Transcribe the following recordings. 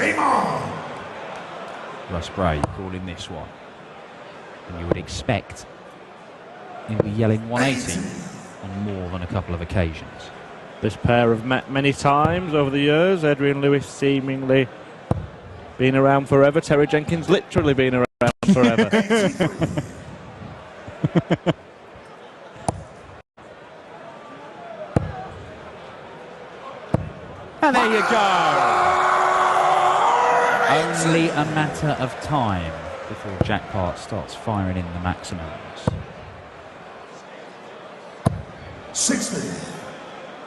Game on. Russ Bray calling this one. And you would expect he'll be yelling 180 on more than a couple of occasions. This pair have met many times over the years. Adrian Lewis seemingly been around forever. Terry Jenkins literally been around forever. And there you go. Only a matter of time before Jackpot starts firing in the maximums. 60.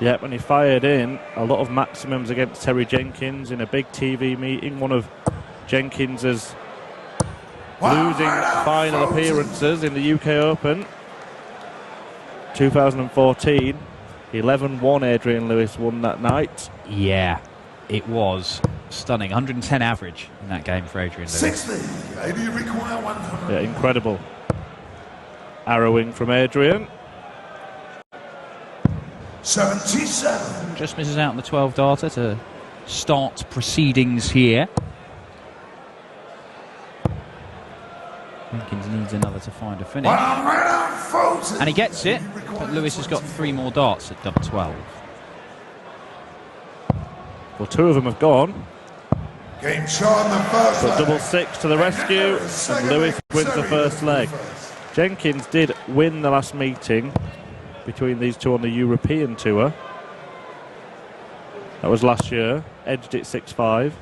Yeah, when he fired in a lot of maximums against Terry Jenkins in a big TV meeting, one of Jenkins's losing final appearances in the UK Open 2014. 11-1 Adrian Lewis won that night. Yeah, it was stunning. 110 average in that game for Adrian Lewis. 60. Do you require 100? Yeah, incredible. Arrowing from Adrian. 77. Just misses out on the 12 darter to start proceedings here. Jenkins needs another to find a finish. And he gets it, but Lewis has got 3 more darts at double 12. Well, 2 of them have gone. Game shot in the first But leg. double 6 to the rescue, and Lewis wins the first leg. Jenkins did win the last meeting between these two on the European Tour. That was last year. Edged it 6-5.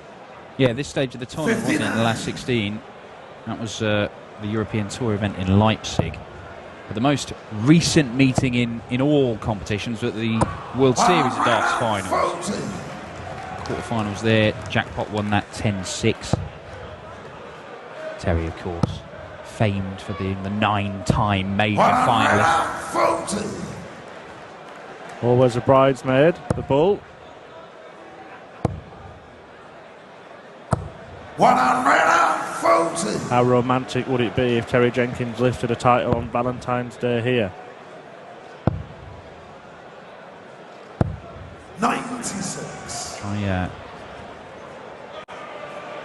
Yeah, this stage of the tournament, wasn't it, in the last 16? That was the European Tour event in Leipzig. But the most recent meeting in all competitions was at the World Series of Darts finals. Quarterfinals there, Jackpot won that 10-6. Terry, of course, famed for being the 9-time major finalist. Always a bridesmaid, the bull. 140. How romantic would it be if Terry Jenkins lifted a title on Valentine's Day here? 96.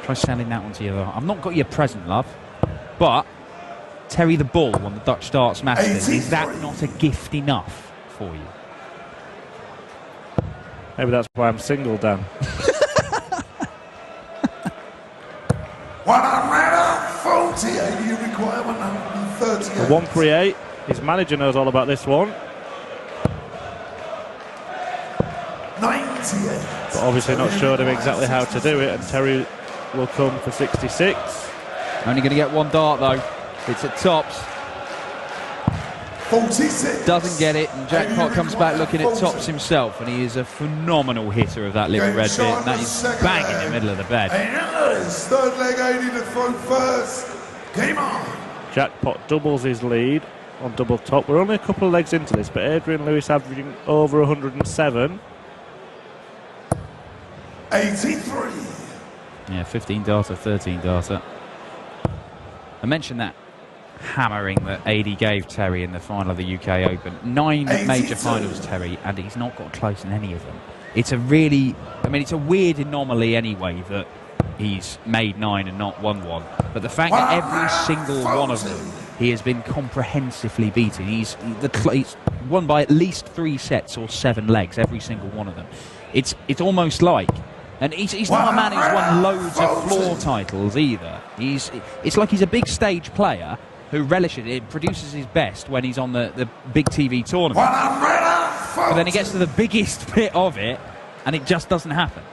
Try selling that one to you. I've not got your present, love, but Terry the Bull won the Dutch Darts Masters. Is that not a gift enough for you? Maybe that's why I'm single, Dan. 140. You require 138. 138. His manager knows all about this one. 98. But obviously not showed him exactly how to do it, and Terry will come for 66. Only going to get 1 dart though. It's at tops. 46. Doesn't get it, and Jackpot comes back looking at tops himself, and he is a phenomenal hitter of that little red bit, and that is bang in the middle of the bed. Third leg, 80 to throw first. Game on. Jackpot doubles his lead on double top. We're only a couple of legs into this, but Adrian Lewis averaging over 107. 83. Yeah, 15 darter, 13 darter. I mentioned that hammering that AD gave Terry in the final of the UK Open. 9 major finals, Terry, and he's not got close in any of them. It's a really, it's a weird anomaly anheanyway that he's made 9 and not won 1. But the fact that every single one of them he has been comprehensively beaten. He's won by at least 3 sets or 7 legs, every single one of them. It's almost like, and he's not a man who's won loads of floor titles either. It's like he's a big stage player who relishes it, produces his best when he's on the big TV tournament. But then he gets to the biggest bit of it, and it just doesn't happen.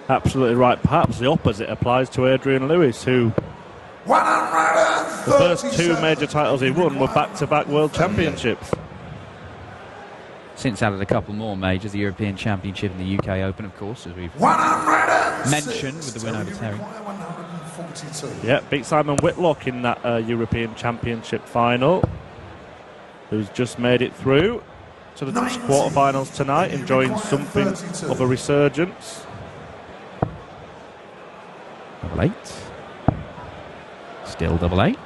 Absolutely right. Perhaps the opposite applies to Adrian Lewis, who the first 2 major titles he won were back-to-back World Championships. Since added a couple more majors, the European Championship and the UK Open, of course, as we've mentioned with the win over Terry. Yeah, beat Simon Whitlock in that European Championship final, who's just made it through to the quarterfinals tonight, enjoying something of a resurgence. Double 8. Still double 8.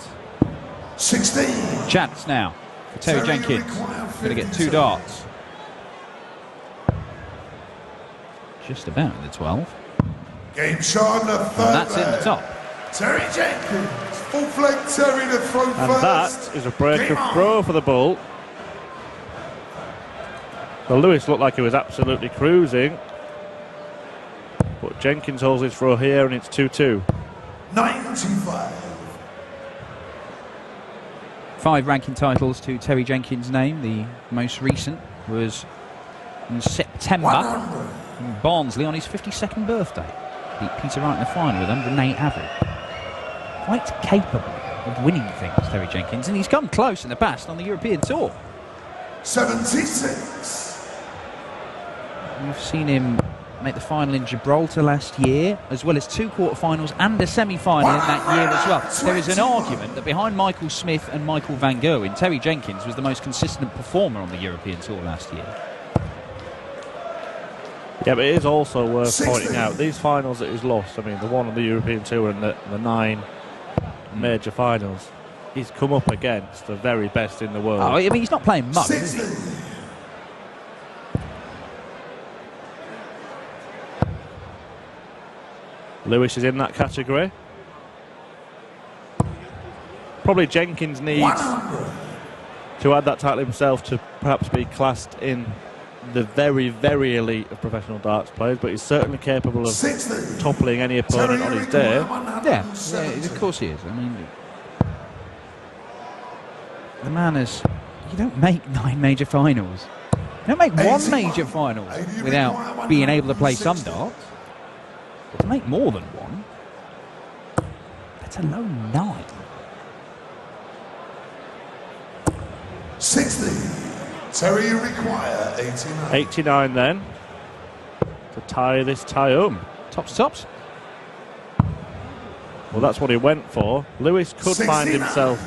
16. Chance now for Terry Jenkins. Going to get 2 darts. Just about in the 12. Game Sean, the third And that's in the top. Terry Jenkins. Full flank Terry to throw And first. that is a break of throw for the Bull. Well, Lewis looked like he was absolutely cruising. But Jenkins holds his throw here and it's 2-2. 95. 5 ranking titles to Terry Jenkins' name. The most recent was in September in Barnsley on his 52nd birthday. Beat Peter Wright in the final with 108 average. Quite capable of winning things, Terry Jenkins, and he's come close in the past on the European Tour. 76. We've seen him make the final in Gibraltar last year, as well as 2 quarterfinals and a semi-final in that year as well. There is an argument that behind Michael Smith and Michael van Gerwen, Terry Jenkins was the most consistent performer on the European Tour last year. Yeah, but it is also worth pointing out, these finals that he's lost, I mean, the one on the European Tour and the 9 major finals, he's come up against the very best in the world. Oh, I mean, he's not playing much, is he? Lewis is in that category. Probably Jenkins needs to add that title himself to perhaps be classed in the very, very elite of professional darts players, but he's certainly capable of toppling any opponent on his day. Yeah, of course he is. I mean, the man is... You don't make 9 major finals. You don't make 1 major final without being able to play some darts. But to make more than 1, that's a low 9. 60. Terry, you require 89. 89 then, to tie this tie home. Tops. Well, that's what he went for. Lewis could 69. find himself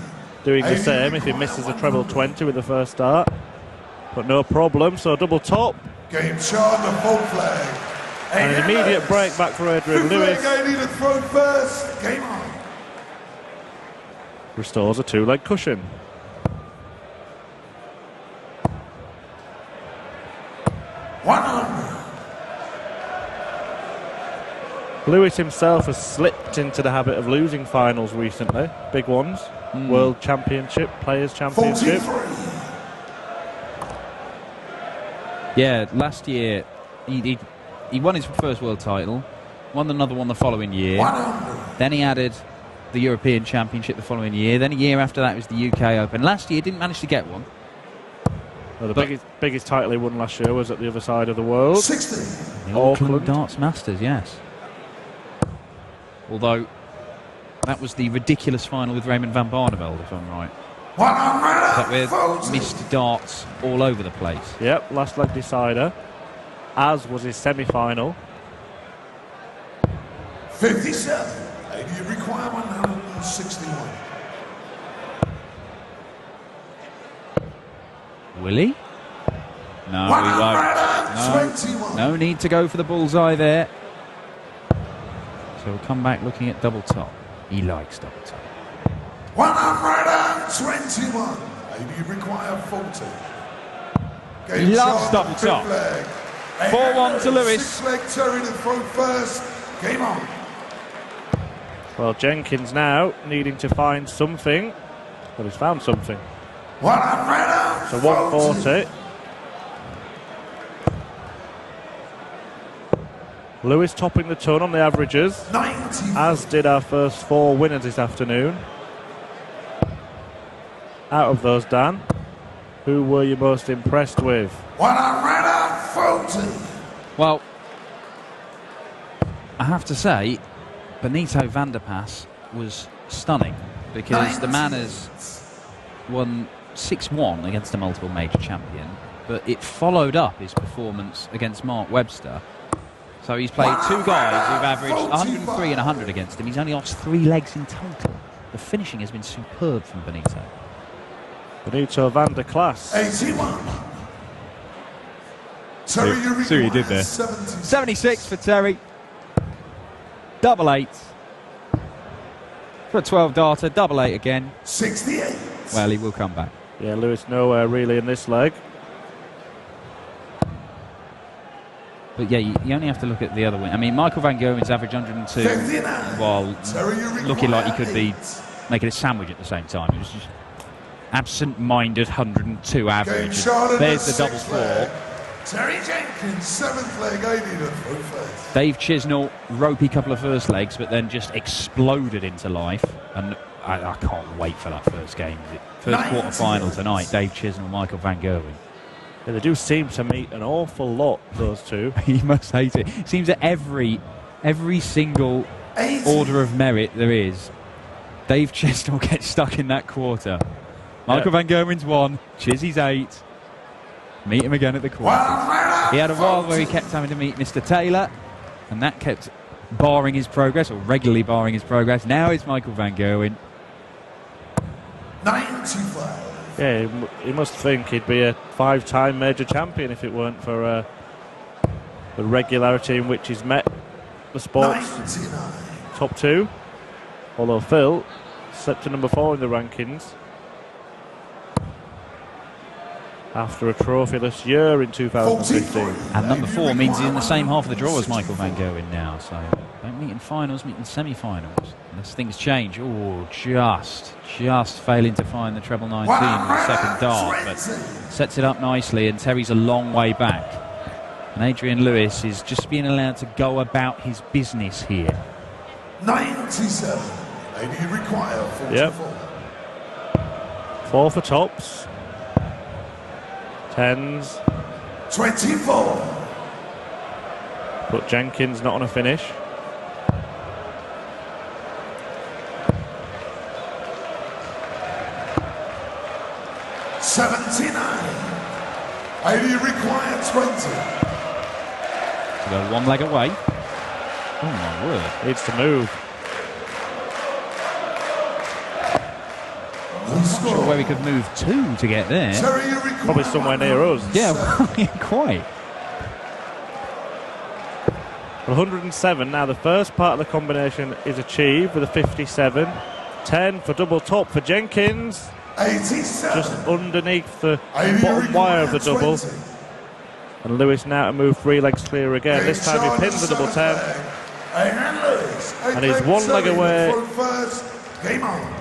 doing the same if he misses a treble 20 with the first start. But no problem, so double top. Game Sean, the full flag. And an immediate break back for Adrian Lewis. I need to throw first. Game on. Restores a 2-leg cushion. Lewis himself has slipped into the habit of losing finals recently, big ones. World Championship, Players' Championship. 43. Yeah, last year he won his first world title, won another one the following year. Then he added the European Championship the following year. Then a year after that was the UK Open. Last year didn't manage to get one. Well, the biggest title he won last year was at the other side of the world. 60. The Auckland Darts Masters, yes. Although that was the ridiculous final with Raymond van Barneveld, if I'm right. That with missed darts all over the place. Yep, last leg decider, as was his semi-final. 57. You require 161. Will he? No, he won't. No need to go for the bullseye there. So we'll come back looking at double top. He likes double top. 121. You require 40. He loves double top. 4-1 to Lewis. 6-leg Terry to throw first. Game on. Well, Jenkins now needing to find something. Well, he's found something. 140. So 140. Lewis topping the ton on the averages, 90. as did our first 4 winners this afternoon. Out of those, Dan, who were you most impressed with? 140. Well, I have to say, Benito van der Pas was stunning because the man has won 6-1 against a multiple major champion, but it followed up his performance against Mark Webster. So he's played 2 guys who've averaged 103 and 100 against him. He's only lost 3 legs in total. The finishing has been superb from Benito. Benito van der Klaas. 81. Terry, you See what he did there. 76 for Terry. Double 8. For a 12 darter, double 8 again. 68. Well, he will come back. Yeah, Lewis nowhere really in this leg. But yeah, you only have to look at the other win. I mean, Michael Van Gerwen's average 102 while looking like he could be making a sandwich at the same time. It was just absent-minded 102 average. There's the double four. Terry Jenkins, 7th leg, 80 at first. Dave Chisnall, ropey couple of first legs, but then just exploded into life. And I can't wait for that first game. First quarter-final tonight, Dave Chisnall, Michael Van Gerwen. Yeah, they do seem to meet an awful lot, those two. He must hate it. Seems that every single order of merit there is, Dave Chisnall gets stuck in that quarter. Michael Van Gerwen's 1, Chizzy's 8. Meet him again at the quarters. He had a while where he kept having to meet Mr. Taylor, and that kept barring his progress, or regularly barring his progress. Now it's Michael Van Gerwen. 95. Yeah, he must think he'd be a 5-time major champion if it weren't for the regularity in which he's met the sport's 99. top 2. Although Phil slipped to number 4 in the rankings after a trophyless year in 2015. And number 4 means he's in the same half of the draw as Michael Van Gerwen now. So don't meet in finals, meet in semi-finals. Unless things change. Oh, just failing to find the treble 19 with the second dart. But sets it up nicely, and Terry's a long way back. And Adrian Lewis is just being allowed to go about his business here. 97. Maybe require 44. Yep. 4 for tops. 10s. 24. But Jenkins not on a finish. $79. 80 required 20. To go one leg away. Oh my word. Needs to move. I'm not sure where we could move to get there. Probably somewhere near us. Yeah, quite. 107. Now the first part of the combination is achieved with a 57. 10 for double top for Jenkins. 87. Just underneath the bottom wire of the double. 20. And Lewis now to move 3 legs clear again. This time he pins the double 10. And he's 1 leg away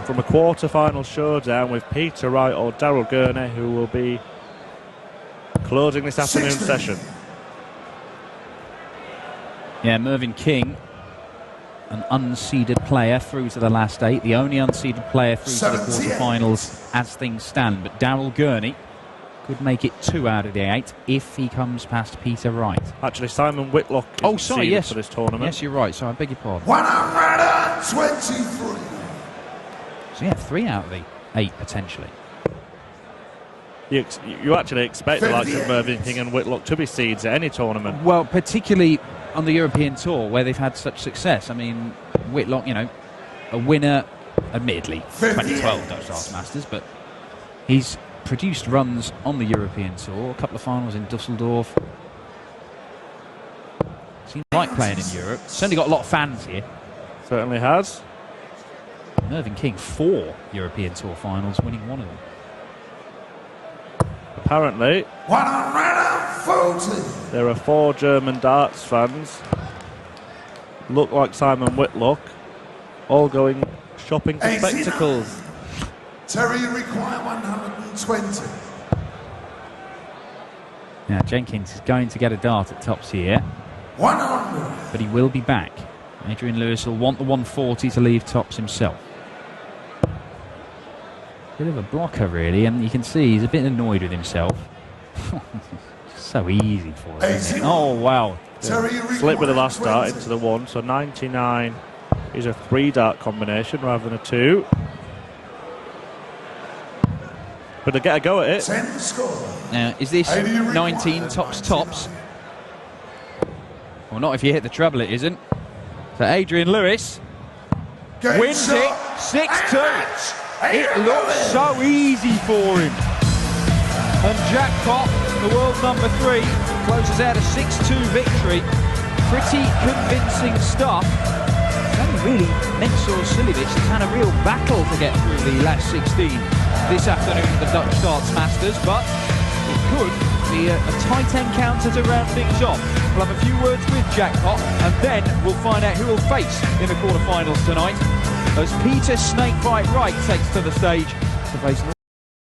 from a quarter-final showdown with Peter Wright or Daryl Gurney, who will be closing this afternoon session. Yeah, Mervyn King, an unseeded player through to the last 8. The only unseeded player through to the quarterfinals as things stand. But Daryl Gurney could make it 2 out of the 8 if he comes past Peter Wright. Actually, Simon Whitlock is seeded for this tournament. Yes, you're right. So I beg your pardon. 123. So yeah, 3 out of the 8 potentially. You actually expect the likes of Mervyn King and Whitlock to be seeds at any tournament. Well, particularly on the European Tour where they've had such success. I mean, Whitlock, you know, a winner, admittedly, 2012 Dutch Darts Masters, but he's produced runs on the European Tour, a couple of finals in Dusseldorf. Seems like playing in Europe. Certainly got a lot of fans here. Certainly has. Mervyn King, 4 European Tour finals, winning 1 of them. Apparently, 140. there are 4 German darts fans, look like Simon Whitlock, all going shopping for spectacles. Terry require 120. Now Jenkins is going to get a dart at tops here, 100. but he will be back. Adrian Lewis will want the 140 to leave tops himself. Bit of a blocker really, and you can see he's a bit annoyed with himself. So easy for him, isn't it? Oh wow. Slip with the last dart into the 1, so 99 is a 3 dart combination rather than a 2. But to get a go at it. 10 score. Now, is this 19 tops? Well, not if you hit the treble, it isn't. So Adrian Lewis wins it 6-2. It looks so easy for him. And Jackpot, the world number 3, closes out a 6-2 victory. Pretty convincing stuff. It's only really Mensur Suljovic has had a real battle to get through the last 16 this afternoon at the Dutch Darts Masters, but it could be a tight encounter to round things off. We'll have a few words with Jackpot, and then we'll find out who we'll face in the quarterfinals tonight, as Peter Snakebite Wright takes to the stage to face